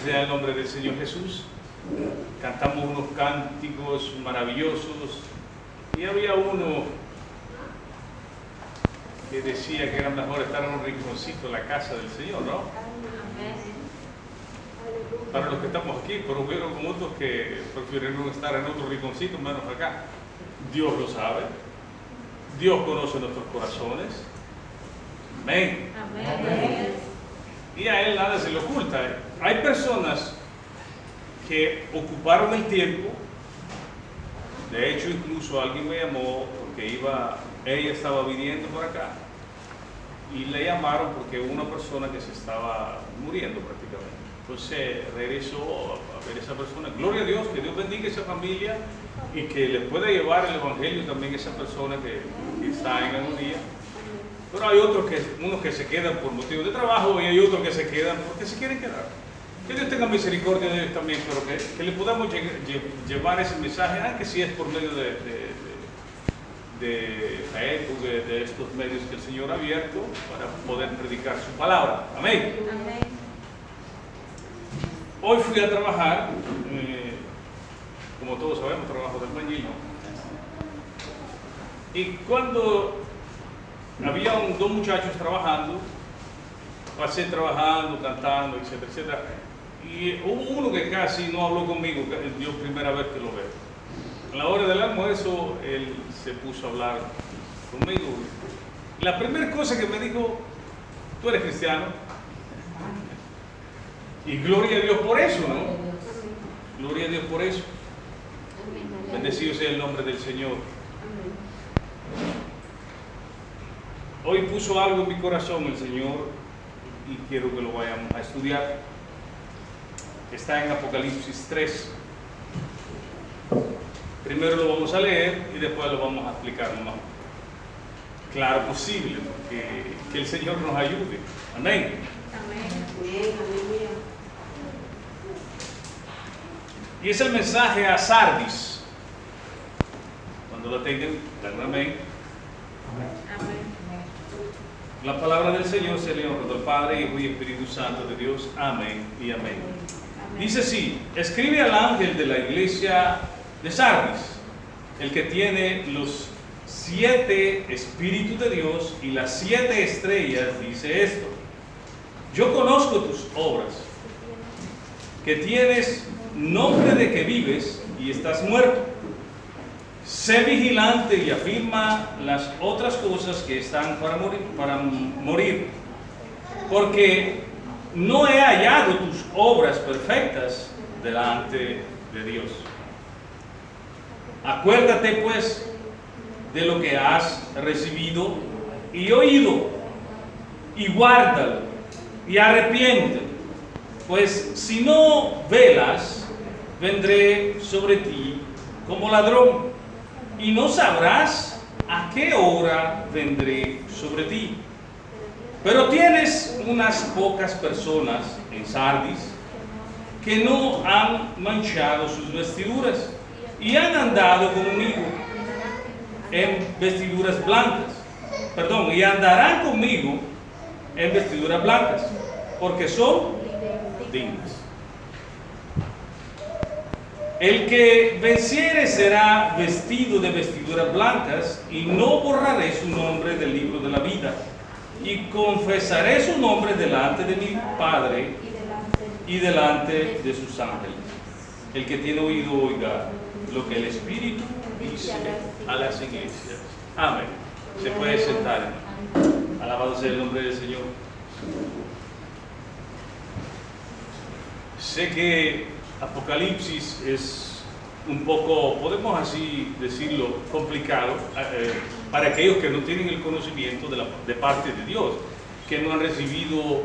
sea el nombre del Señor Jesús. Cantamos unos cánticos maravillosos y había uno que decía que era mejor estar en un rinconcito en la casa del Señor, ¿no? Para los que estamos aquí, pero hubieron otros que prefirieron estar en otro rinconcito menos acá. Dios lo sabe, Dios conoce nuestros corazones. Amén. Amén. Y a Él nada se le oculta. Hay personas que ocuparon el tiempo. De hecho, incluso alguien me llamó porque ella estaba viniendo por acá y le llamaron porque hubo una persona que se estaba muriendo prácticamente. Entonces regresó a ver a esa persona. Gloria a Dios, que Dios bendiga a esa familia y que les pueda llevar el Evangelio también a esa persona que está en agonía. Pero hay otros unos que se quedan por motivos de trabajo y hay otros que se quedan porque se quieren quedar. Que Dios tenga misericordia de ellos también, pero que le podamos llevar ese mensaje, aunque si es por medio de Facebook, de estos medios que el Señor ha abierto para poder predicar su palabra. Amén. Amén. Hoy fui a trabajar, como todos sabemos, trabajo de albañil. Y cuando había dos muchachos trabajando, pasé trabajando, cantando, etcétera, etcétera. Y hubo uno que casi no habló conmigo, yo primera vez que lo veo. A la hora del almuerzo, él se puso a hablar conmigo. La primera cosa que me dijo, ¿tú eres cristiano? Y gloria a Dios por eso, ¿no? Gloria a Dios por eso. Bendecido sea el nombre del Señor. Hoy puso algo en mi corazón el Señor y quiero que lo vayamos a estudiar. Está en Apocalipsis 3. Primero lo vamos a leer y después lo vamos a explicar lo más claro posible, que el Señor nos ayude. Amén. Y es el mensaje a Sardis. Cuando lo tengan, dan amén. La palabra del Señor se le honra al Padre, Hijo y Espíritu Santo de Dios. Amén y amén. Dice así: escribe al ángel de la iglesia de Sardis, el que tiene los 7 espíritus de Dios y las 7 estrellas, dice esto: yo conozco tus obras, que tienes nombre de que vives y estás muerto. Sé vigilante y afirma las otras cosas que están para morir, porque no he hallado tus obras perfectas delante de Dios. Acuérdate pues de lo que has recibido y oído, y guárdalo, y arrepiéntete, pues si no velas, vendré sobre ti como ladrón, y no sabrás a qué hora vendré sobre ti. Pero tienes unas pocas personas en Sardis que no han manchado sus vestiduras y han andado conmigo en vestiduras blancas. Y andarán conmigo en vestiduras blancas, porque son dignas. El que venciere será vestido de vestiduras blancas, y no borraré su nombre del libro de la vida, y confesaré su nombre delante de mi Padre y delante de sus ángeles. El que tiene oído, oiga lo que el Espíritu dice a las iglesias. Amén. Se puede sentar. Alabado sea el nombre del Señor. Sé que Apocalipsis es un poco, podemos así decirlo, complicado para aquellos que no tienen el conocimiento de parte de Dios, que no han recibido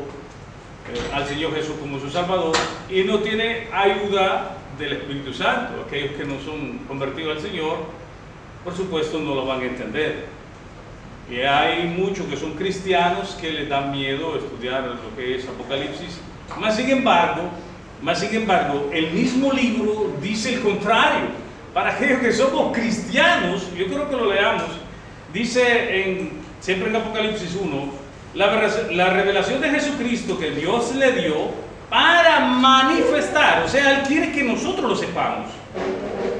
al Señor Jesús como su Salvador y no tienen ayuda del Espíritu Santo. Aquellos que no son convertidos al Señor, por supuesto, no lo van a entender. Y hay muchos que son cristianos que les dan miedo estudiar lo que es Apocalipsis. Más sin embargo, el mismo libro dice el contrario. Para aquellos que somos cristianos, yo creo que lo leamos, dice siempre en Apocalipsis 1, la revelación de Jesucristo que Dios le dio para manifestar, o sea, Él quiere que nosotros lo sepamos.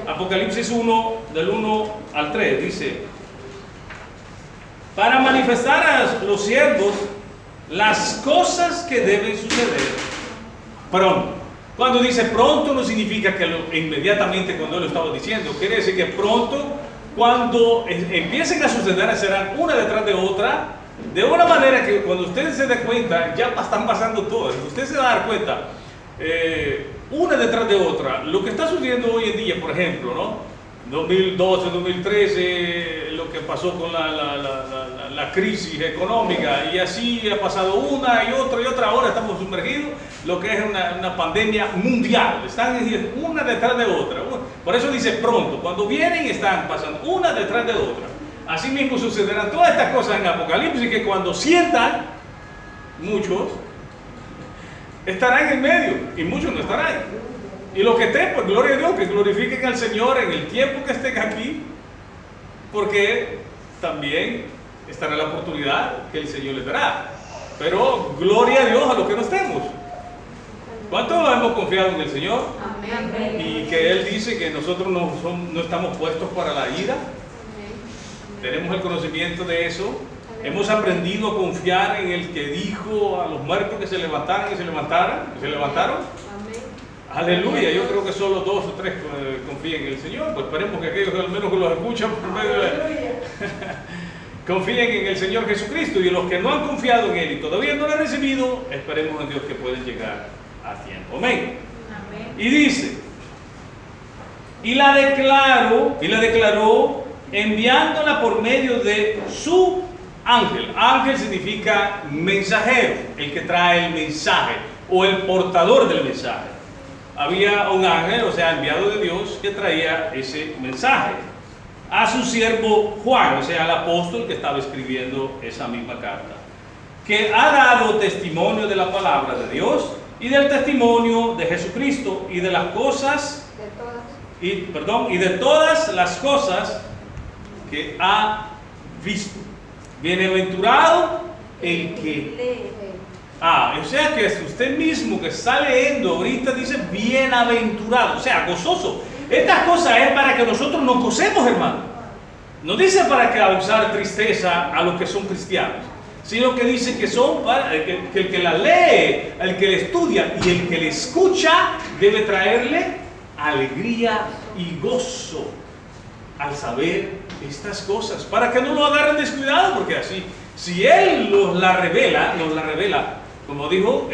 Apocalipsis 1, del 1 al 3, dice, para manifestar a los siervos las cosas que deben suceder pronto. Cuando dice pronto no significa que inmediatamente cuando Él lo estaba diciendo, quiere decir que pronto, cuando empiecen a suceder, serán una detrás de otra, de una manera que cuando ustedes se den cuenta, ya están pasando todas. Usted se va a dar cuenta, una detrás de otra. Lo que está sucediendo hoy en día, por ejemplo, ¿no? 2012, 2013, lo que pasó con la crisis económica, y así ha pasado una y otra, ahora estamos sumergidos, lo que es una pandemia mundial, están una detrás de otra. Por eso dice pronto, cuando vienen están pasando una detrás de otra. Así mismo sucederán todas estas cosas en Apocalipsis, que cuando sientan, muchos estarán en medio y muchos no estarán. Y los que estén, pues gloria a Dios, que glorifiquen al Señor en el tiempo que estén aquí, porque también estará la oportunidad que el Señor les dará. Pero gloria a Dios a los que no estemos. ¿Cuántos hemos confiado en el Señor? Amén. Y que Él dice que nosotros no estamos puestos para la ira. Tenemos el conocimiento de eso. Hemos aprendido a confiar en el que dijo a los muertos que se levantaran y se levantaron. Aleluya, yo creo que solo 2 o 3 confíen en el Señor, pues esperemos que aquellos al menos que los escuchan por medio de confíen en el Señor Jesucristo, y los que no han confiado en Él y todavía no lo han recibido, esperemos en Dios que pueden llegar a tiempo. Amén. Y dice, y la declaró enviándola por medio de su ángel. Ángel significa mensajero, el que trae el mensaje o el portador del mensaje. Había un ángel, o sea, enviado de Dios, que traía ese mensaje a su siervo Juan, o sea, al apóstol que estaba escribiendo esa misma carta, que ha dado testimonio de la palabra de Dios y del testimonio de Jesucristo y de las cosas, y de todas las cosas que ha visto. Bienaventurado el que lee. O sea que es usted mismo que está leyendo ahorita, dice bienaventurado, o sea, gozoso. Estas cosas es para que nosotros nos gocemos, hermano. No dice para causar tristeza a los que son cristianos, sino que dice que son para que el que la lee, el que la estudia y el que le escucha debe traerle alegría y gozo al saber estas cosas, para que no lo agarren descuidado, porque así, si Él nos la revela, como dijo,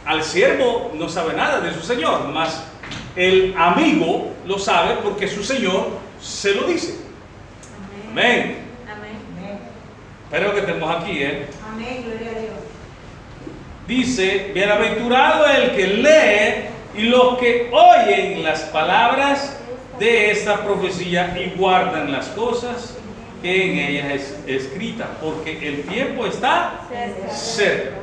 al siervo no sabe nada de su Señor, mas el amigo lo sabe porque su Señor se lo dice. Amén. Amén. Espero que estemos aquí, Amén, gloria a Dios. Dice, bienaventurado el que lee y los que oyen las palabras de esta profecía y guardan las cosas que en ellas es escrita, porque el tiempo está cerca.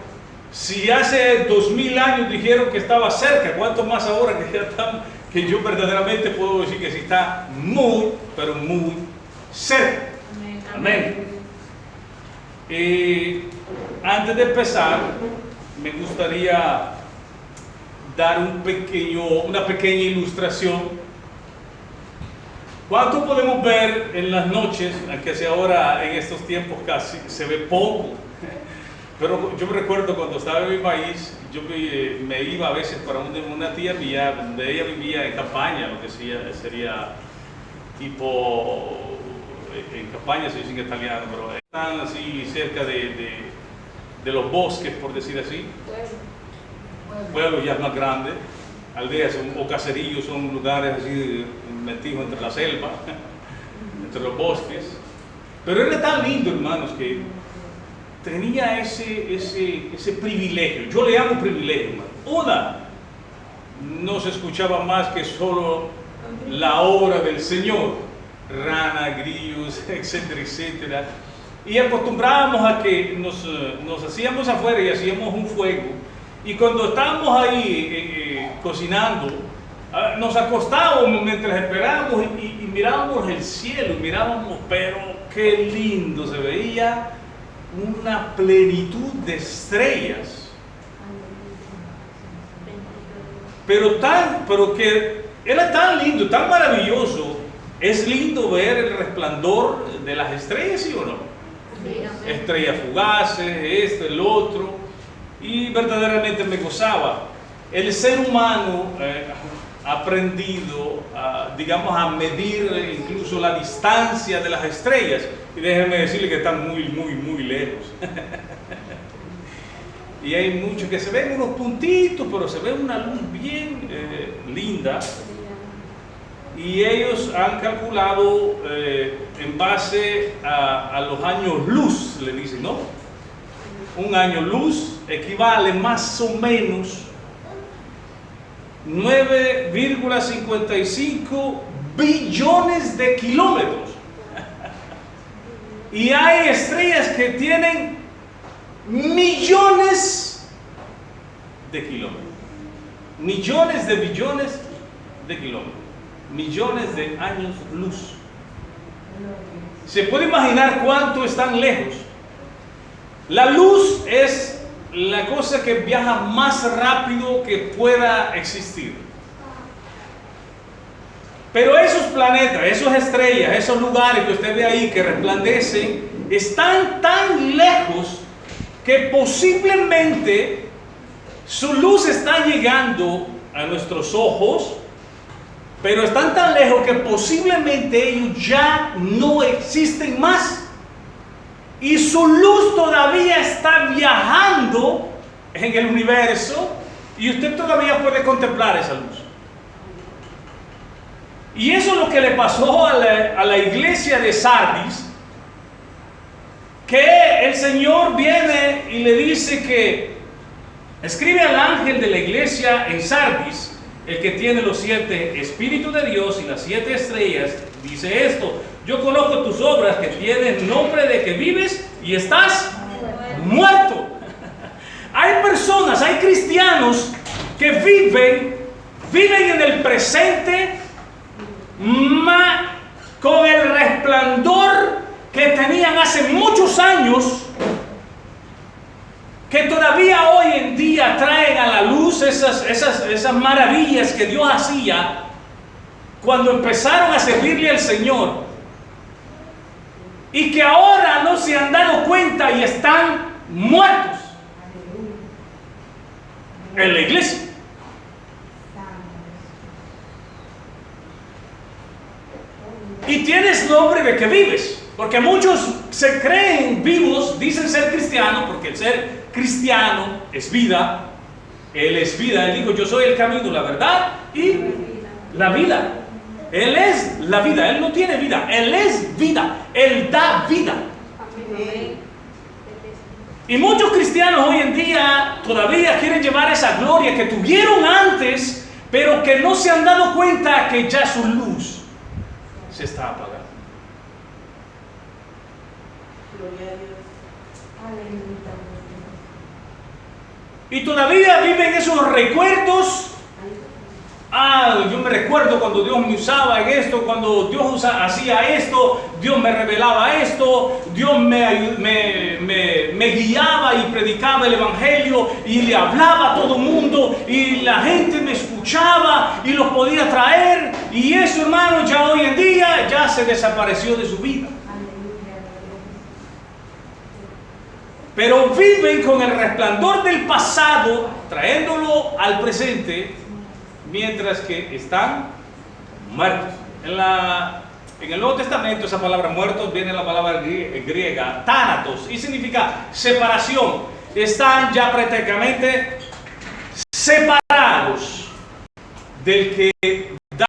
Si hace 2000 años dijeron que estaba cerca, ¿cuánto más ahora que ya estamos, que yo verdaderamente puedo decir que sí está muy, pero muy cerca? Amén. Antes de empezar, me gustaría dar una pequeña ilustración. ¿Cuánto podemos ver en las noches, aunque sea ahora en estos tiempos casi se ve poco? Pero yo me recuerdo cuando estaba en mi país, yo me iba a veces para una tía mía, donde ella vivía en campaña, lo que sería tipo, en campaña se dice en italiano, pero están así cerca de los bosques, por decir así. Pueblos ya más grandes, aldeas o caserillos, son lugares así metidos entre la selva, entre los bosques. Pero era tan lindo, hermanos, que tenía ese privilegio. Yo le llamo privilegio, hermano. No se escuchaba más que solo la obra del Señor, rana, grillos, etcétera, etcétera. Y acostumbrábamos a que nos hacíamos afuera y hacíamos un fuego. Y cuando estábamos ahí cocinando, nos acostábamos mientras esperábamos y mirábamos el cielo, pero qué lindo se veía, una plenitud de estrellas. pero que era tan lindo, tan maravilloso. Es lindo ver el resplandor de las estrellas, ¿sí o no? Sí, estrellas fugaces, esto, el otro, y verdaderamente me gozaba. El ser humano ha aprendido, digamos, a medir incluso la distancia de las estrellas, y déjenme decirle que están muy, muy, muy lejos. Y hay muchos que se ven unos puntitos, pero se ve una luz bien linda. Y ellos han calculado en base a los años luz, le dicen, ¿no? Un año luz equivale más o menos 9,55 billones de kilómetros. Y hay estrellas que tienen millones de kilómetros. Millones de billones de kilómetros. Millones de años luz. ¿Se puede imaginar cuánto están lejos? La luz es la cosa que viaja más rápido que pueda existir. Pero esos planetas, esas estrellas, esos lugares que usted ve ahí que resplandecen, están tan lejos que posiblemente su luz está llegando a nuestros ojos, pero están tan lejos que posiblemente ellos ya no existen más. Y su luz todavía está viajando en el universo y usted todavía puede contemplar esa luz. Y eso es lo que le pasó a la iglesia de Sardis, que el Señor viene y le dice que escribe al ángel de la iglesia en Sardis, el que tiene los 7 espíritus de Dios y las 7 estrellas, dice esto: yo conozco tus obras, que tienes nombre de que vives y estás muerto. Hay personas, hay cristianos que viven en el presente con el resplandor que tenían hace muchos años, que todavía hoy en día traen a la luz esas maravillas que Dios hacía cuando empezaron a servirle al Señor, y que ahora no se han dado cuenta y están muertos en la iglesia. Y tienes nombre de que vives, porque muchos se creen vivos, dicen ser cristianos, porque el ser cristiano es vida. Él es vida, él dijo: yo soy el camino, la verdad y la vida. Él es la vida, él no tiene vida, él es vida, él da vida. Y muchos cristianos hoy en día todavía quieren llevar esa gloria que tuvieron antes, pero que no se han dado cuenta que ya su luz se está apagando. Gloria a Dios. Y todavía viven esos recuerdos. Yo me recuerdo cuando Dios me usaba en esto, cuando Dios hacía esto, Dios me revelaba esto, Dios me guiaba y predicaba el evangelio y le hablaba a todo el mundo y la gente me escuchaba y los podía traer, y eso, hermano, ya hoy en día ya se desapareció de su vida. Pero viven con el resplandor del pasado, trayéndolo al presente, mientras que están muertos. En el Nuevo Testamento esa palabra muertos viene de la palabra griega thanatos, y significa separación. Están ya prácticamente separados del que da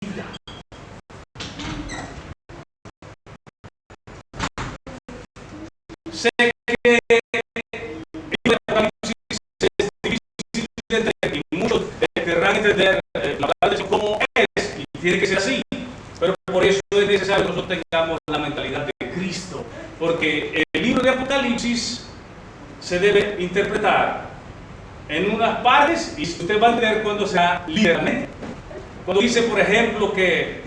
vida. Sé que y muchos querrán entender la verdad de cómo es, y tiene que ser así, pero por eso es necesario que nosotros tengamos la mentalidad de Cristo, porque el libro de Apocalipsis se debe interpretar en unas partes, y usted va a entender cuando sea literalmente. Cuando dice, por ejemplo, que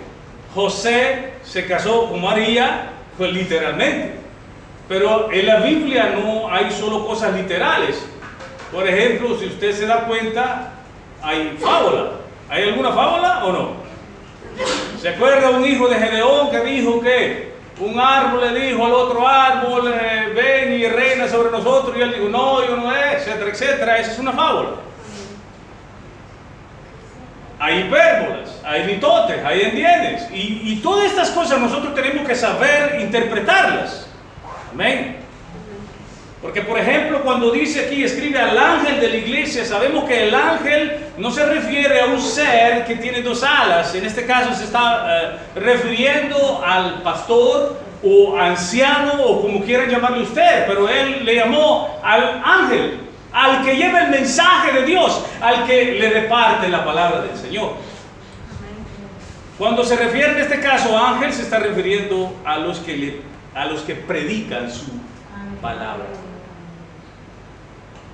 José se casó con María, pues literalmente, pero en la Biblia no hay solo cosas literales. Por ejemplo, si usted se da cuenta, hay fábula. ¿Hay alguna fábula o no? ¿Se acuerda un hijo de Gedeón que dijo que un árbol le dijo al otro árbol, ven y reina sobre nosotros? Y él dijo, no, yo no es, etcétera, etcétera. Esa es una fábula. Hay hipérbolas, hay mitotes, hay endienes. Y todas estas cosas nosotros tenemos que saber interpretarlas. Amén. Porque, por ejemplo, cuando dice aquí, escribe al ángel de la iglesia, sabemos que el ángel no se refiere a un ser que tiene dos alas. En este caso se está refiriendo al pastor o anciano o como quieran llamarle usted, pero él le llamó al ángel, al que lleva el mensaje de Dios, al que le reparte la palabra del Señor. Cuando se refiere en este caso a ángel, se está refiriendo a los que predican su palabra.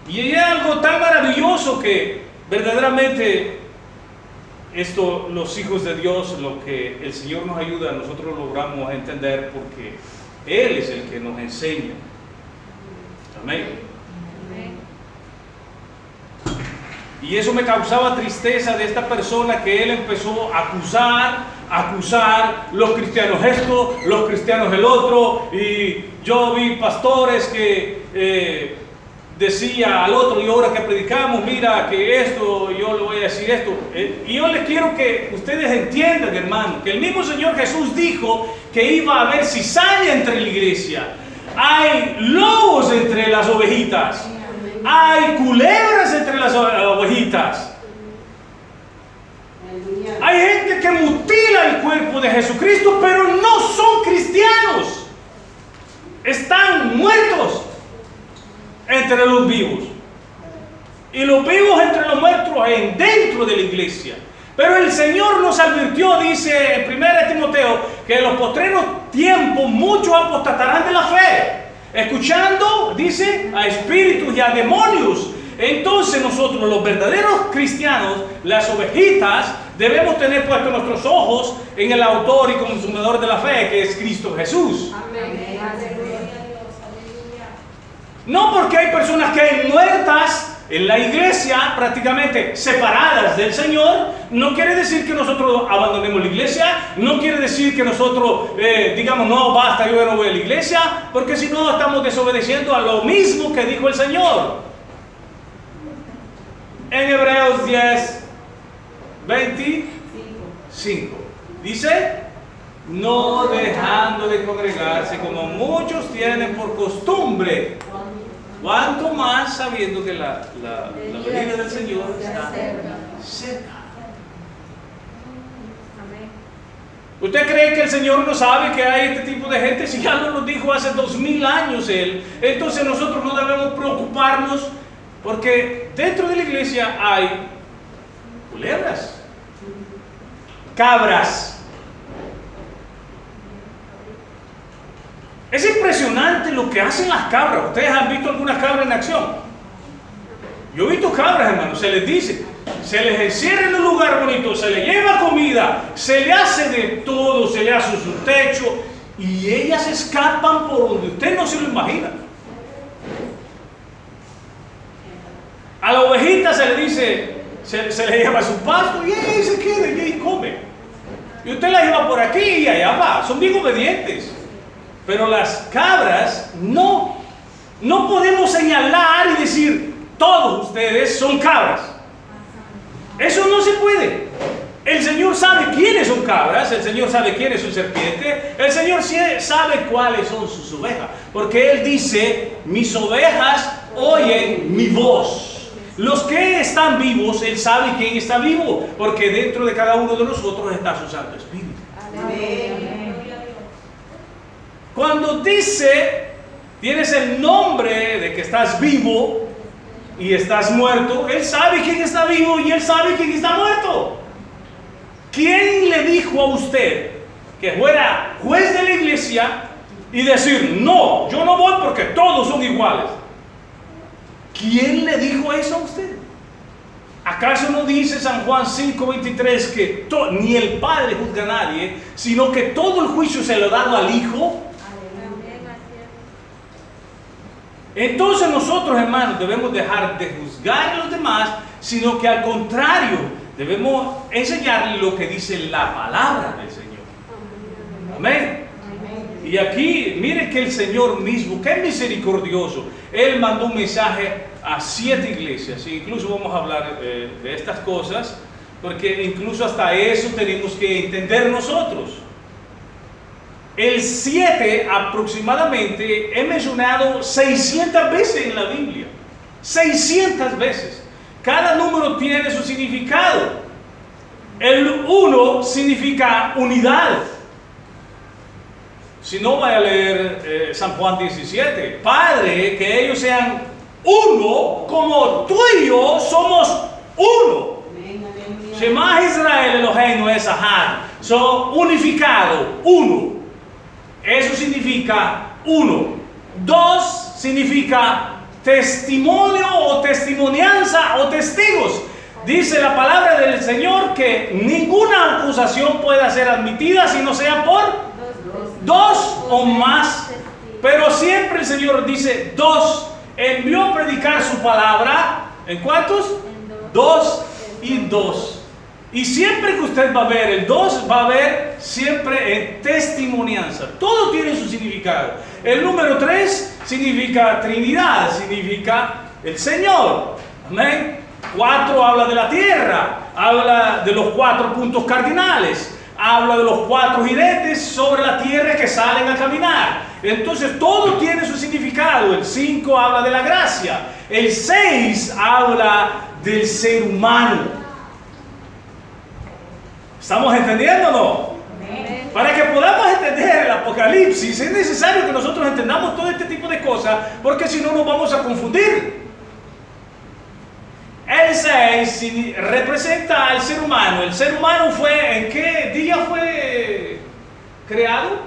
Y hay algo tan maravilloso que verdaderamente esto, los hijos de Dios, lo que el Señor nos ayuda, nosotros logramos entender porque Él es el que nos enseña. Amén. Y eso me causaba tristeza de esta persona, que él empezó a acusar los cristianos esto, los cristianos el otro, y yo vi pastores que decía al otro, y ahora que predicamos, mira que esto, yo le voy a decir esto. Y yo les quiero que ustedes entiendan, hermano, que el mismo Señor Jesús dijo que iba a haber cizaña entre la iglesia. Hay lobos entre las ovejitas. Hay culebras entre las ovejitas. Hay gente que mutila el cuerpo de Jesucristo, pero no son cristianos. Están muertos entre los vivos. Y los vivos entre los muertos dentro de la iglesia. Pero el Señor nos advirtió, dice en 1 Timoteo, que en los postreros tiempos muchos apostatarán de la fe, escuchando, dice, a espíritus y a demonios. Entonces nosotros, los verdaderos cristianos, las ovejitas, debemos tener puestos nuestros ojos en el autor y consumador de la fe, que es Cristo Jesús. Amén. No porque hay personas que hay muertas en la iglesia, prácticamente separadas del Señor, no quiere decir que nosotros abandonemos la iglesia, no quiere decir que nosotros digamos, no, basta, yo ya no voy a la iglesia, porque si no estamos desobedeciendo a lo mismo que dijo el Señor. En Hebreos 10, 25, dice, no dejando de congregarse como muchos tienen por costumbre, cuanto más sabiendo que la venida del Señor está cerca. ¿Usted cree que el Señor no sabe que hay este tipo de gente? Si ya nos lo dijo hace 2000 años Él, entonces nosotros no debemos preocuparnos, porque dentro de la iglesia hay culebras, cabras. Es impresionante lo que hacen las cabras. ¿Ustedes han visto algunas cabras en acción? Yo he visto cabras, hermano. Se les dice, se les encierra en un lugar bonito, se les lleva comida, se le hace de todo, se le hace su techo, y ellas escapan por donde usted no se lo imagina. A la ovejita se le dice, se le lleva su pasto y ella se queda y ahí come. Y usted la lleva por aquí y allá va. Son bien obedientes. Pero las cabras no podemos señalar y decir, todos ustedes son cabras. Eso no se puede. El Señor sabe quiénes son cabras, el Señor sabe quién es su serpiente, el Señor sabe cuáles son sus ovejas. Porque Él dice, mis ovejas oyen mi voz. Los que están vivos, Él sabe quién está vivo, porque dentro de cada uno de nosotros está su Santo Espíritu. Amén. Cuando dice, tienes el nombre de que estás vivo y estás muerto, Él sabe quién está vivo y Él sabe quién está muerto. ¿Quién le dijo a usted que fuera juez de la iglesia y decir, no, yo no voy porque todos son iguales? ¿Quién le dijo eso a usted? ¿Acaso no dice San Juan 5:23 que ni el Padre juzga a nadie, sino que todo el juicio se lo ha dado al Hijo? Entonces nosotros, hermanos, debemos dejar de juzgar a los demás, sino que al contrario, debemos enseñarles lo que dice la palabra del Señor. Amén. Y aquí, mire que el Señor mismo, que es misericordioso, Él mandó un mensaje a 7 iglesias, e incluso vamos a hablar de estas cosas, porque incluso hasta eso tenemos que entender nosotros. El 7 aproximadamente he mencionado 600 veces en la Biblia, 600 veces. Cada número tiene su significado. El 1 significa unidad. Si no, vaya a leer San Juan 17. Padre, que ellos sean uno, como tú y yo somos uno. Shema Israel Eloheinu es Ahad. Son unificado, uno. Eso significa uno. 2 significa testimonio o testimonianza o testigos. Dice la palabra del Señor que ninguna acusación pueda ser admitida si no sea por 2 o más. Pero siempre el Señor dice 2. Envió a predicar su palabra. ¿En cuántos? 2 y 2. Y siempre que usted va a ver el 2, va a ver siempre en testimonianza. Todo tiene su significado. El número 3 significa Trinidad, significa el Señor. Amén. 4 habla de la tierra, habla de los 4 puntos cardinales, habla de los 4 jinetes sobre la tierra que salen a caminar. Entonces todo tiene su significado. El 5 habla de la gracia. El 6 habla del ser humano. ¿Estamos entendiendo o no? Para que podamos entender el Apocalipsis es necesario que nosotros entendamos todo este tipo de cosas, porque si no nos vamos a confundir. El 6 representa al ser humano. El ser humano fue, ¿en qué día fue creado?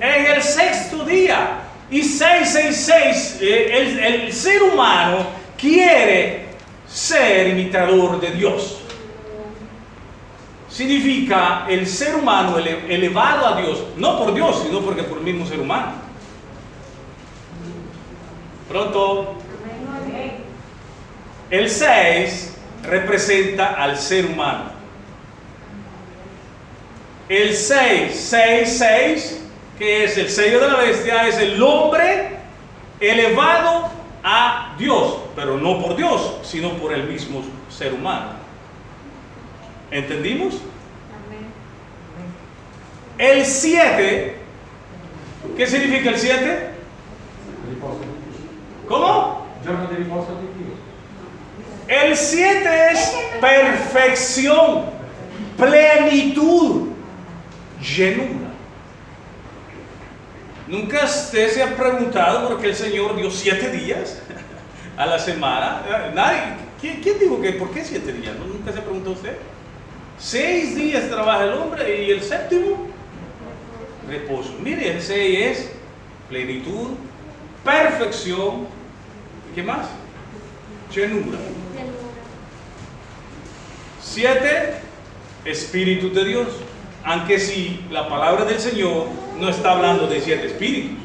En el 6º día. Y 666, el ser humano quiere ser imitador de Dios. Significa el ser humano elevado a Dios, no por Dios, sino porque por el mismo ser humano. Pronto. El 6 representa al ser humano. El 6, que es el sello de la bestia, es el hombre elevado a Dios, pero no por Dios, sino por el mismo ser humano. ¿Entendimos? El 7, ¿qué significa el 7? ¿Cómo? El 7 es perfección, plenitud, llenura. ¿Nunca usted se ha preguntado por qué el Señor dio 7 días a la semana? Nadie. ¿Quién dijo que por qué 7 días? ¿Nunca se preguntó usted? 6 días trabaja el hombre y el 7º reposo. Mire, el 6 es plenitud, perfección. ¿Qué más? Llenura. 7, Espíritu de Dios. Aunque sí, la palabra del Señor no está hablando de 7 espíritus.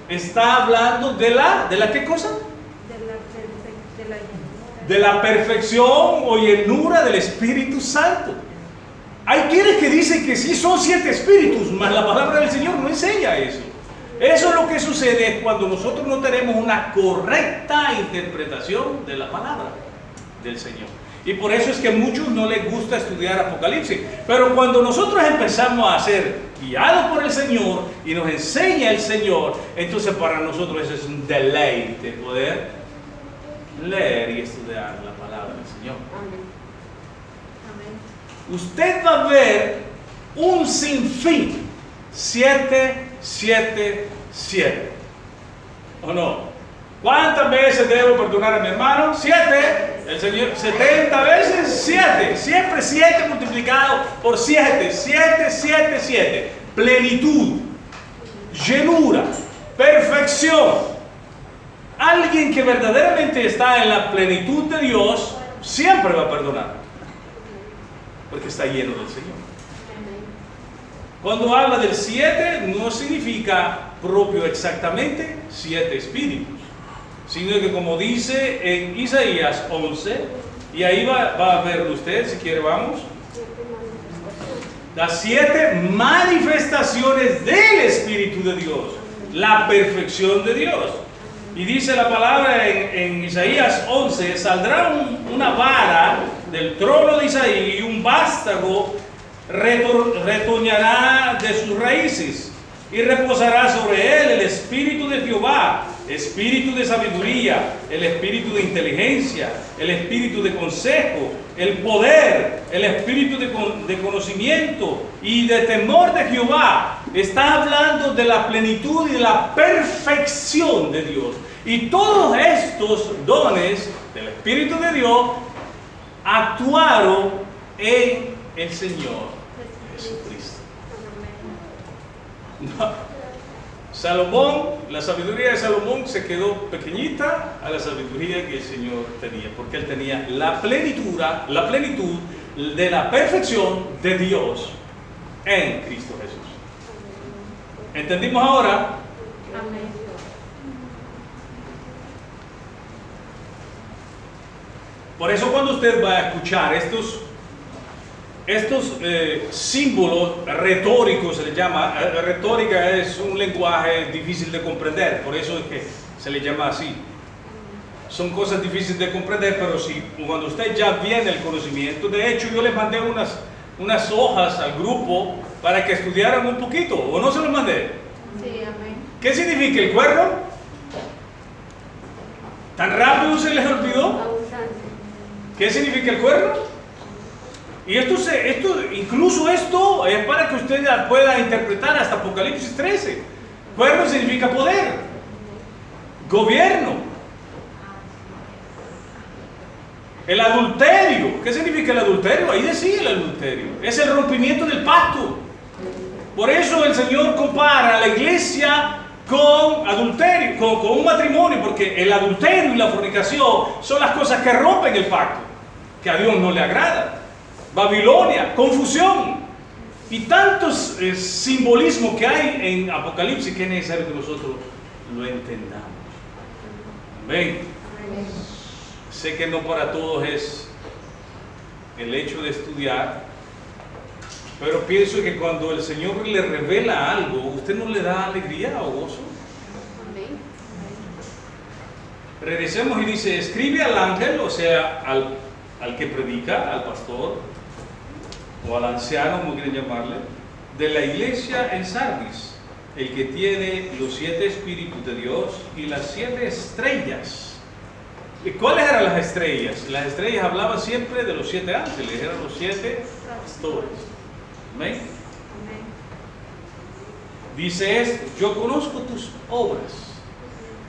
Está hablando de la ¿qué cosa? De la perfección o llenura del Espíritu Santo. Hay quienes que dicen que sí son 7 espíritus, mas la palabra del Señor no enseña eso. Eso es lo que sucede cuando nosotros no tenemos una correcta interpretación de la palabra del Señor. Y por eso es que a muchos no les gusta estudiar Apocalipsis. Pero cuando nosotros empezamos a ser guiados por el Señor y nos enseña el Señor, entonces para nosotros eso es un deleite poder leer y estudiar la palabra del Señor. Amén. Usted va a ver un sinfín. 7, 7, 7. ¿O no? ¿Cuántas veces debo perdonar a mi hermano? 7. El Señor, 70 veces 7. Siempre 7 multiplicado por 7. 7, 7, 7. Plenitud, llenura, perfección. Alguien que verdaderamente está en la plenitud de Dios siempre va a perdonar, porque está lleno del Señor. Cuando habla del 7, no significa propio exactamente 7 espíritus, sino que como dice en Isaías 11, y ahí va a verlo usted, si quiere vamos, las 7 manifestaciones del Espíritu de Dios, la perfección de Dios. Y dice la palabra en Isaías 11, saldrá una vara del trono de Isaías y un vástago retoñará de sus raíces y reposará sobre él el espíritu de Jehová, espíritu de sabiduría, el espíritu de inteligencia, el espíritu de consejo, el poder, el espíritu de conocimiento y de temor de Jehová. Está hablando de la plenitud y de la perfección de Dios. Y todos estos dones del Espíritu de Dios actuaron en el Señor Jesucristo. No. Salomón, la sabiduría de Salomón se quedó pequeñita a la sabiduría que el Señor tenía, porque él tenía la plenitud de la perfección de Dios en Cristo Jesús. ¿Entendimos ahora? Amén. Por eso cuando usted va a escuchar estos símbolos retóricos, se les llama, retórica es un lenguaje difícil de comprender, por eso es que se le llama así. Son cosas difíciles de comprender, pero si cuando usted ya viene el conocimiento, de hecho yo les mandé unas hojas al grupo para que estudiaran un poquito, ¿o no se los mandé? Sí, amén. ¿Qué significa el cuerno? ¿Tan rápido se les olvidó? Abundante. ¿Qué significa el cuerno? Y incluso esto es para que usted pueda interpretar hasta Apocalipsis 13. Cuerno significa poder, gobierno. El adulterio, ¿qué significa el adulterio? Ahí decía el adulterio, es el rompimiento del pacto. Por eso el Señor compara a la iglesia con adulterio, con un matrimonio, porque el adulterio y la fornicación son las cosas que rompen el pacto, que a Dios no le agrada. Babilonia, confusión y tantos simbolismos que hay en Apocalipsis que es necesario que nosotros lo entendamos. Amén. Sé que no para todos es el hecho de estudiar, pero pienso que cuando el Señor le revela algo, ¿usted no le da alegría o gozo? Amén. Regresemos y dice, escribe al ángel, o sea, al que predica, al pastor, o al anciano, como quieren llamarle, de la iglesia en Sardis, el que tiene los 7 espíritus de Dios y las 7 estrellas. ¿Y cuáles eran las estrellas? Las estrellas hablaban siempre de los 7 ángeles, eran los 7 pastores. ¿Amén? Amén. Dice esto, yo conozco tus obras.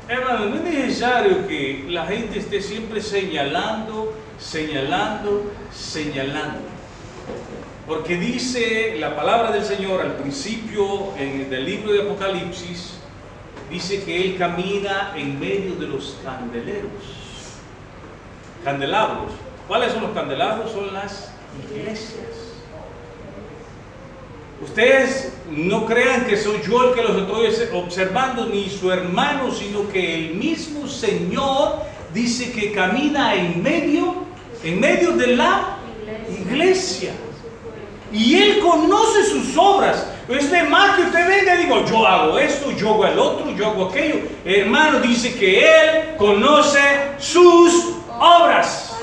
Hermano, no es necesario que la gente esté siempre señalando. Porque dice la palabra del Señor al principio del libro de Apocalipsis, dice que Él camina en medio de los candelabros. ¿Cuáles son los candelabros? Son las iglesias. Ustedes no crean que soy yo el que los estoy observando, ni su hermano, sino que el mismo Señor dice que camina en medio de la iglesia. Y Él conoce sus obras. Es de más que usted venga y diga, yo hago esto, yo hago el otro, yo hago aquello. Hermano, dice que Él conoce sus obras.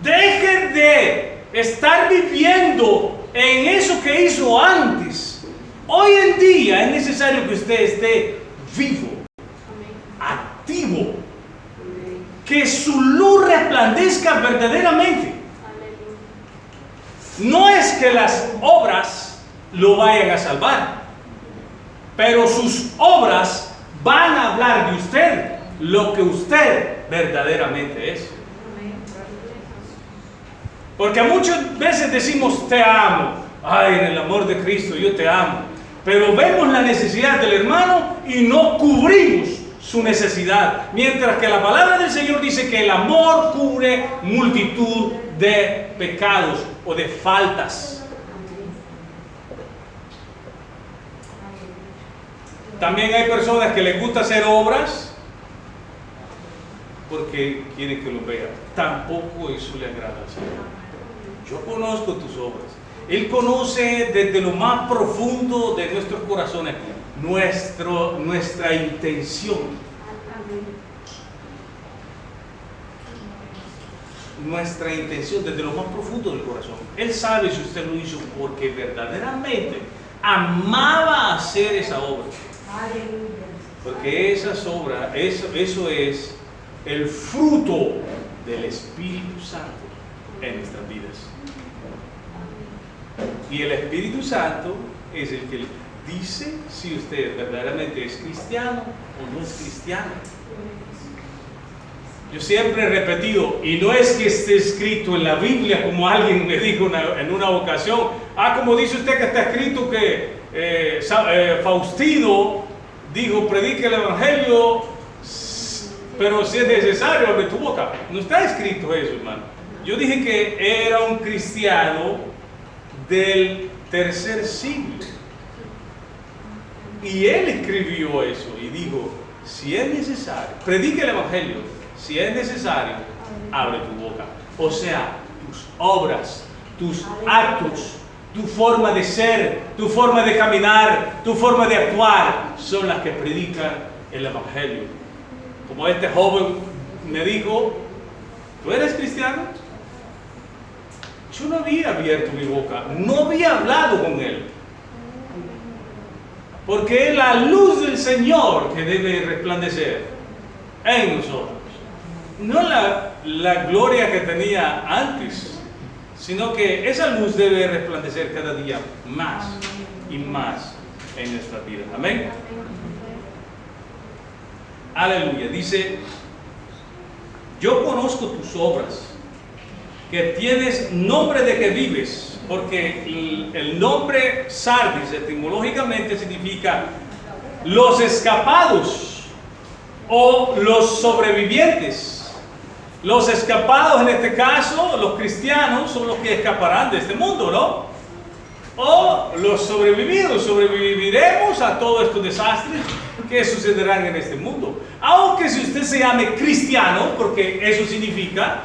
Dejen de estar viviendo en eso que hizo antes. Hoy en día es necesario que usted esté vivo, activo, que su luz resplandezca verdaderamente. No es que las obras lo vayan a salvar, pero sus obras van a hablar de usted, lo que usted verdaderamente es. Porque muchas veces decimos te amo, ay, en el amor de Cristo yo te amo, pero vemos la necesidad del hermano y no cubrimos su necesidad, mientras que la palabra del Señor dice que el amor cubre multitud de pecados o de faltas. También hay personas que les gusta hacer obras porque quieren que lo vean. Tampoco eso le agrada al Señor. Yo conozco tus obras. Él conoce desde lo más profundo de nuestros corazones nuestra intención. Nuestra intención desde lo más profundo del corazón. Él sabe si usted lo hizo porque verdaderamente amaba hacer esa obra. Porque esas obras, eso es el fruto del Espíritu Santo en nuestras vidas. Y el Espíritu Santo es el que dice si usted verdaderamente es cristiano o no es cristiano. Yo siempre he repetido, y no es que esté escrito en la Biblia, como alguien me dijo en una ocasión, como dice usted que está escrito que Faustino dijo, predique el Evangelio, pero si es necesario, abre tu boca. No está escrito eso, hermano. Yo dije que era un cristiano del tercer siglo. Y él escribió eso y dijo, si es necesario, predique el Evangelio, si es necesario, abre tu boca. O sea, tus obras, tus actos, tu forma de ser, tu forma de caminar, tu forma de actuar, son las que predican el Evangelio. Como este joven me dijo, ¿tú eres cristiano? Yo no había abierto mi boca, no había hablado con él. Porque es la luz del Señor que debe resplandecer en nosotros. No la gloria que tenía antes, sino que esa luz debe resplandecer cada día más y más en nuestras vidas. Amén. Aleluya. Dice, yo conozco tus obras, que tienes nombre de que vives, porque el nombre Sardis etimológicamente significa los escapados o los sobrevivientes. Los escapados en este caso, los cristianos, son los que escaparán de este mundo, ¿no? O los sobrevividos, sobreviviremos a todos estos desastres que sucederán en este mundo. Aunque si usted se llame cristiano, porque eso significa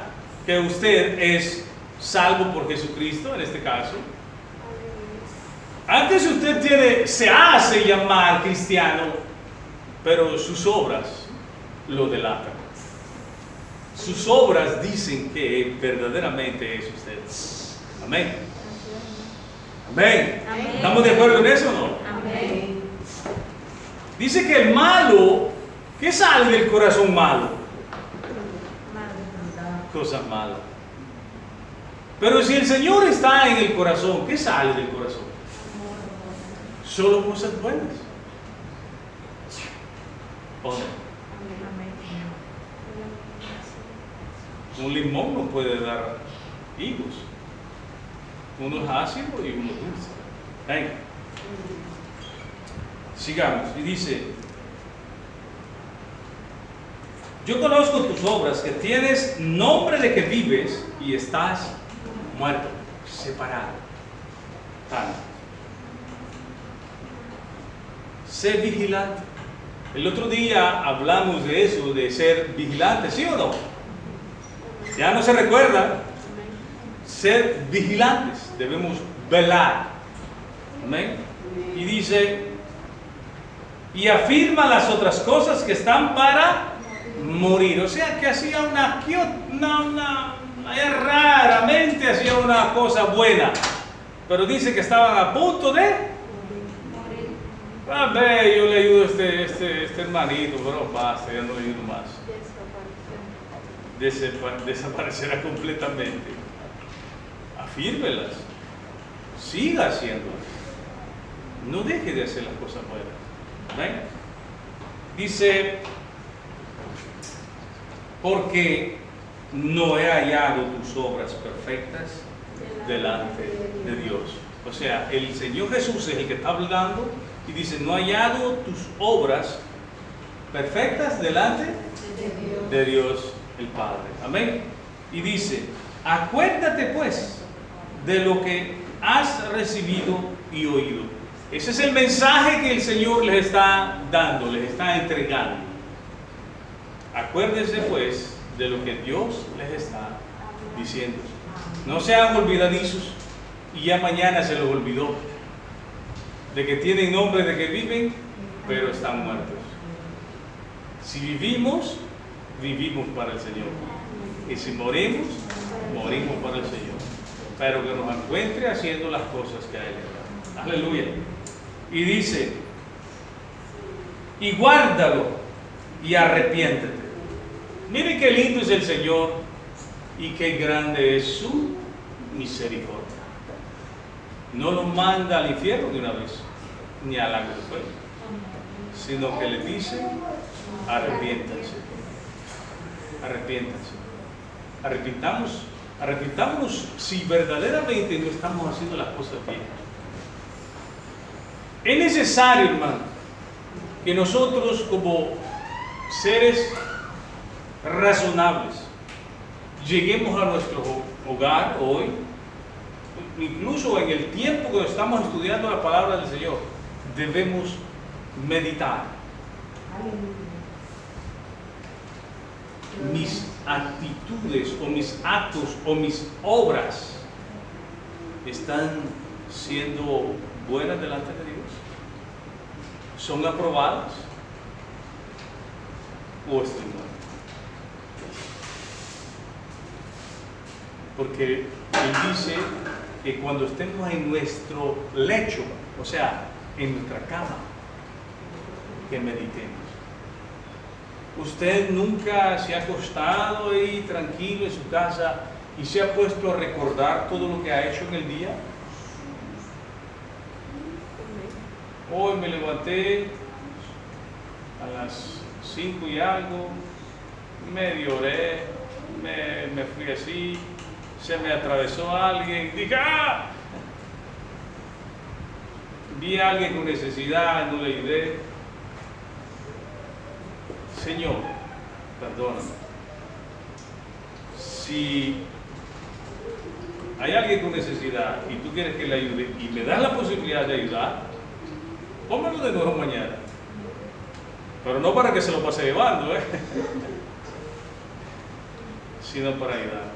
que usted es salvo por Jesucristo, en este caso. Antes usted se hace llamar cristiano, pero sus obras lo delatan. Sus obras dicen que verdaderamente es usted. Amén. Amén. Amén. ¿Estamos de acuerdo en eso o no? Amén. Dice que el malo, ¿qué sale del corazón malo? Cosas malas. Pero si el Señor está en el corazón, ¿qué sale del corazón? Solo cosas buenas. ¿O no? Un limón no puede dar higos. Uno es ácido y uno es dulce. Venga. Sigamos. Y dice, yo conozco tus obras, que tienes nombre de que vives y estás muerto, separado. Sé vigilante. El otro día hablamos de eso, de ser vigilante, ¿sí o no? Ya no se recuerda. Ser vigilantes, debemos velar. Amén. Y dice, y afirma las otras cosas que están para morir. O sea que hacía raramente hacía una cosa buena, pero dice que estaban a punto de morir. Yo le ayudo a este hermanito, pero basta, ya no le ayudo más. Desaparecerá completamente. Afírmelas, siga haciéndolas, no deje de hacer las cosas buenas. ¿Ven? Dice, porque no he hallado tus obras perfectas delante de Dios. O sea, el Señor Jesús es el que está hablando y dice, no he hallado tus obras perfectas delante de Dios el Padre. Amén. Y dice, acuérdate pues de lo que has recibido y oído. Ese es el mensaje que el Señor les está dando, les está entregando. Acuérdense pues de lo que Dios les está diciendo. No sean olvidadizos y ya mañana se los olvidó. De que tienen nombre, de que viven, pero están muertos. Si vivimos, vivimos para el Señor. Y si morimos, morimos para el Señor. Pero que nos encuentre haciendo las cosas que a Él le agrada. Aleluya. Y dice, y guárdalo y arrepiéntete. Mire qué lindo es el Señor y qué grande es su misericordia. No nos manda al infierno de una vez, ni al lago de fuego, sino que le dice, arrepiéntanse. Arrepiéntanse. Arrepentámonos si verdaderamente no estamos haciendo las cosas bien. Es necesario, hermano, que nosotros como seres razonables lleguemos a nuestro hogar hoy, incluso en el tiempo que estamos estudiando la palabra del Señor, debemos meditar. Mis actitudes o mis actos o mis obras están siendo buenas delante de Dios, son aprobadas o estoy mal. Porque Él dice que cuando estemos en nuestro lecho, o sea, en nuestra cama, que meditemos. Usted nunca se ha acostado ahí tranquilo en su casa y se ha puesto a recordar todo lo que ha hecho en el día. Hoy me levanté a las 5 y algo, medio oré, me fui así, se me atravesó alguien, dije ¡ah! Vi a alguien con necesidad, no le ayudé. Señor, perdóname. Si hay alguien con necesidad y tú quieres que le ayude y me das la posibilidad de ayudar, pónmelo de nuevo mañana. Pero no para que se lo pase llevando, sino para ayudar.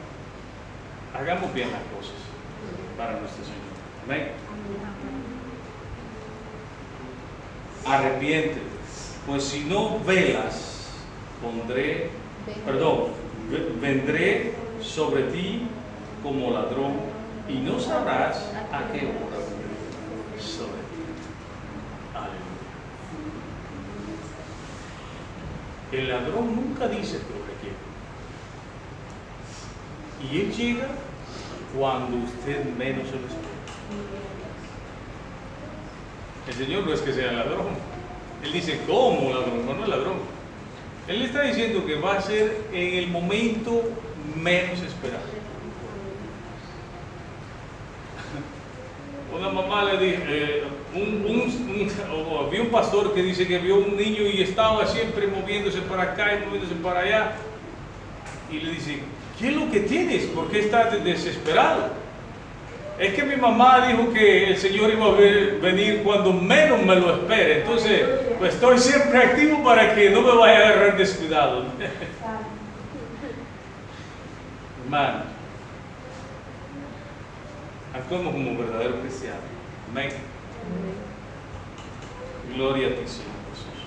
Hagamos bien las cosas para nuestro Señor. Amén. Arrepiéntete, pues si no velas, vendré sobre ti como ladrón y no sabrás a qué hora vendré sobre ti. Aleluya. El ladrón nunca dice que lo requiere. Y él llega cuando usted menos se lo espera. El Señor no es que sea ladrón. Él dice como ladrón, no es ladrón. Él le está diciendo que va a ser en el momento menos esperado. Una mamá le dice, había un pastor que dice que vio un niño y estaba siempre moviéndose para acá y moviéndose para allá. Y le dice, ¿qué es lo que tienes? ¿Por qué estás desesperado? Es que mi mamá dijo que el Señor iba a venir cuando menos me lo espere. Entonces, pues estoy siempre activo para que no me vaya a agarrar descuidado. Hermano, actuemos como verdaderos cristianos. Amén. Gloria a ti, Señor Jesús.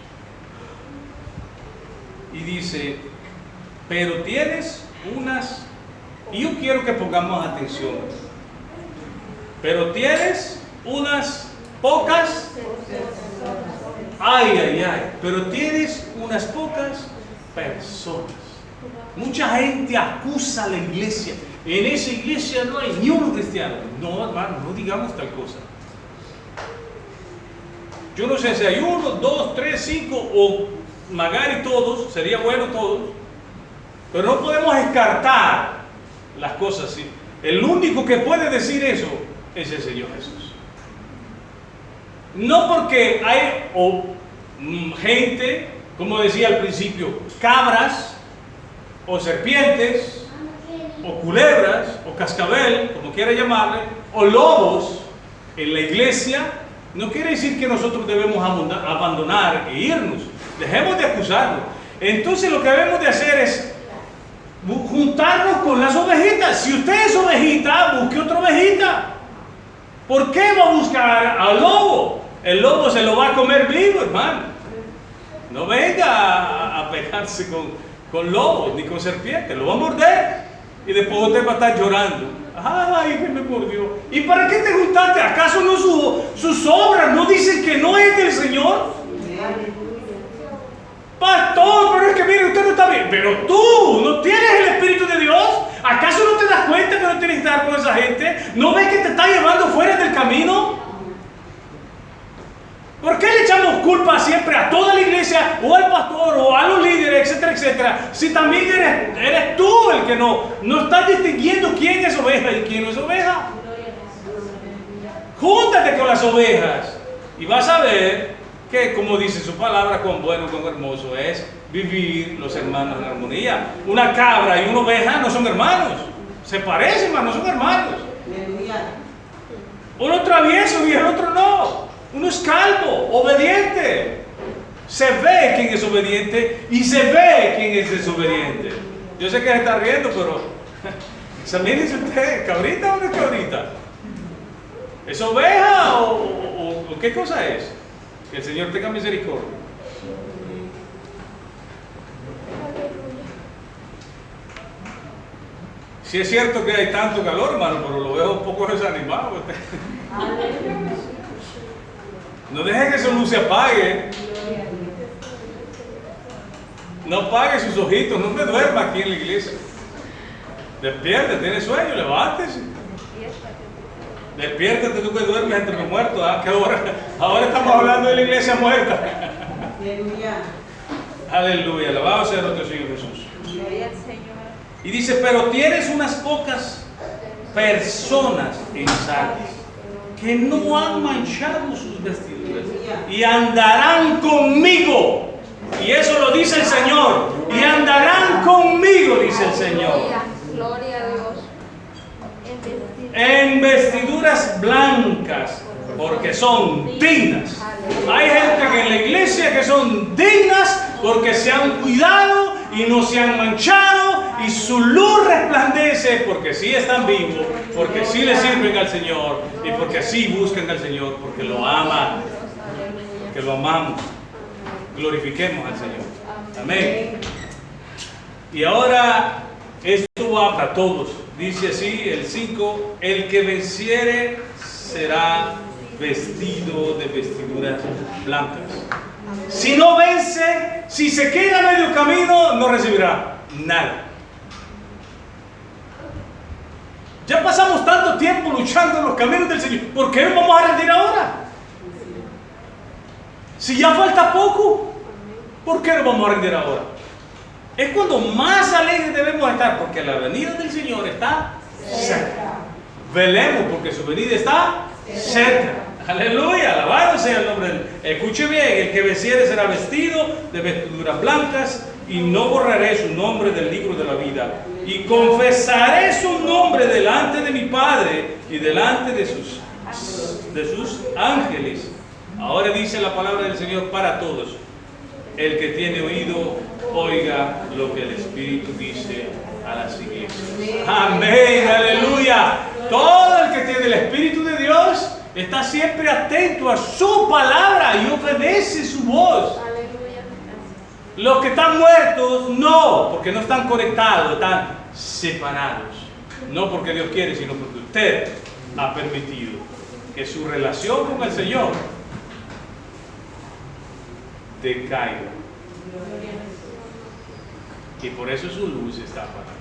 Y dice, pero tienes unas, y yo quiero que pongamos atención. Pero tienes unas pocas, pero tienes unas pocas personas. Mucha gente acusa a la iglesia. En esa iglesia no hay ni uno cristiano. No, hermano, no digamos tal cosa. Yo no sé si hay 1, 2, 3, 5 o magari todos, sería bueno todos. Pero no podemos descartar las cosas así. El único que puede decir eso es el Señor Jesús. No porque hay gente, como decía al principio, cabras o serpientes o culebras o cascabel, como quiera llamarle, o lobos en la iglesia, no quiere decir que nosotros debemos abandonar e irnos. Dejemos de acusarlo. Entonces lo que debemos de hacer es juntarnos con las ovejitas. Si usted es ovejita, busque otra ovejita. ¿Por qué va a buscar al lobo? El lobo se lo va a comer vivo, hermano. No venga a pegarse con lobos ni con serpientes, lo va a morder y después usted va a estar llorando. Ay, que me mordió. ¿Y para qué te juntaste? ¿Acaso no sus obras no dicen que no es del Señor? Pastor, pero es que mire, usted no está bien. Pero tú no tienes el Espíritu de Dios. ¿Acaso no te das cuenta que no tienes que estar con esa gente? ¿No ves que te está llevando fuera del camino? ¿Por qué le echamos culpa siempre a toda la iglesia o al pastor o a los líderes, etcétera, etcétera? Si también eres tú el que no estás distinguiendo quién es oveja y quién no es oveja. Júntate con las ovejas y vas a ver que, como dice su palabra, cuán bueno, cuán hermoso es vivir los hermanos en armonía. Una cabra y una oveja no son hermanos, se parecen, mas no son hermanos. Uno travieso y el otro no. Uno es calvo, obediente. Se ve quién es obediente y se ve quién es desobediente. Yo sé que se está riendo, pero examínese usted, ¿cabrita o no es cabrita? ¿Es oveja o qué cosa es? Que el Señor tenga misericordia. Sí es cierto que hay tanto calor, hermano, pero lo veo un poco desanimado. No deje que su luz se apague. No apague sus ojitos, no me duerma aquí en la iglesia. Despiértate, tiene sueño, levántese. Despiértate tú que duermes entre los muertos. Que ahora estamos hablando de la iglesia muerta. Aleluya, alabado sea nuestro Señor Jesús. Y dice, pero tienes unas pocas personas en Sardis que no han manchado sus vestiduras y andarán conmigo. Y eso lo dice el Señor. Y andarán conmigo, dice el Señor. Gloria a Dios. En vestiduras blancas, porque son dignas. Hay gente que en la iglesia que son dignas porque se han cuidado y no se han manchado y su luz resplandece porque sí están vivos, porque sí le sirven al Señor y porque sí buscan al Señor, porque lo aman, porque lo amamos. Glorifiquemos al Señor. Amén. Y ahora esto va para todos. Dice así el 5, el que venciere será vestido de vestiduras blancas. Si no vence, si se queda a medio camino, no recibirá nada. Ya pasamos tanto tiempo luchando en los caminos del Señor. ¿Por qué nos vamos a rendir ahora? Si ya falta poco, ¿por qué nos vamos a rendir ahora? Es cuando más alegres debemos estar, porque la venida del Señor está cerca. Velemos porque su venida está cerca. Aleluya, alabado sea el nombre de Él. Escuche bien, el que venciere será vestido de vestiduras blancas y no borraré su nombre del libro de la vida. Y confesaré su nombre delante de mi Padre y delante de sus ángeles. Ahora dice la palabra del Señor para todos. El que tiene oído, oiga lo que el Espíritu dice a las iglesias. Amén, aleluya. Todo el que tiene el Espíritu de Dios está siempre atento a su palabra y obedece su voz. Los que están muertos, no, porque no están conectados, están separados. No porque Dios quiere, sino porque usted ha permitido que su relación con el Señor decaiga. Y por eso su luz está apagada.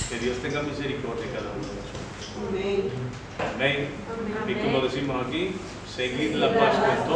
Que Dios tenga misericordia de cada uno de nosotros. Amén. Amén. Y como decimos aquí, seguid la paz con todos.